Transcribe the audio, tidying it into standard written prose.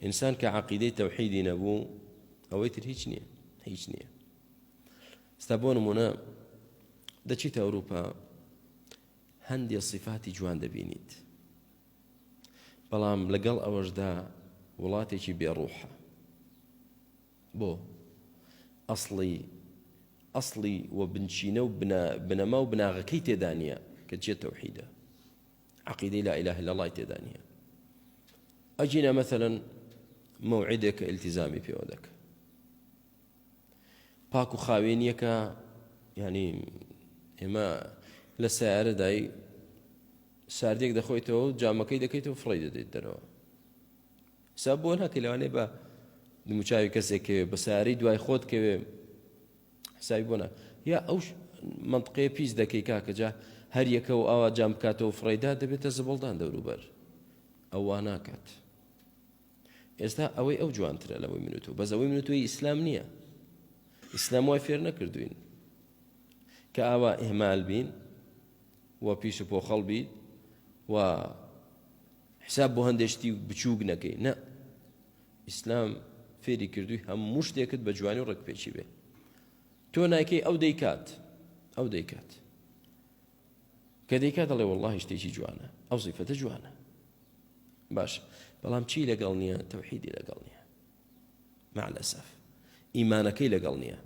ئینسان کە عەقیدەی تەوحیدی نەبوو ئەوەی تر هیچ نییە. ستا بۆ نمونە دەچیتە ئەوروپا هەندێک صفاتی جوان دەبینیت، بەڵام لەگەڵ ئەوەشدا وڵاتێکی بێڕوحە. بۆ ئەسڵی و بنچینە و بنەما و بناغەکەی تێدا نییە کە چێت تەوحیدە، عەقیدەی لا ئیلاهە ئیلا ئەڵڵای تێدا نییە. ئەجینە مەثەلەن مەوعیدێک ئیلتیزامی پێوە دەکە، پاک و خاوێنیەکە، یعنی ئێمە لە سیارەدای ساردێک دەخۆیتەوە و جامەکەی دەکەیتەوە فڕی دەدەیت دەرەوە. حساب بۆ ناکەی لەوانەیە بە دموچاوی کەسێکەوێ بە سیارەی دوای خۆت کەوێ حسابی بۆ نا یا ئەو منطقەیە پیس دەکەی کاکە جا هەر یەکە و ئاوا جام بکاتەوە فڕیدا دەبێتە زبڵدان دەوروبەر، ئەو وا ناکات. ئێستا ئەوەی ئەو جوانترە لەوەی من و تۆ، بەس ئەوەی من و تۆی ئیسلام نییە. ئیسلام وای فێر نەکردوین کە ئاوا ئێمال بین و پیس و پۆخەڵ بیت و حساب بۆ هەندێشتی بچووک نەکەی. نە، ئیسلام فێری کردووی هەموو شتێکت بە جوانی و ڕێکپێکی بێ. تۆ نایکەی ئەو دەیکات کە دەیکات دەڵێ وەڵڵاهی شتێکی جوانە، ئەو سیفەتە جوانە، باش، بەڵام چی لەگەڵ نییە؟ تەوحیدی لەگەڵ نییە، مع الأسف ئیمانەکەی لەگەڵ نییە.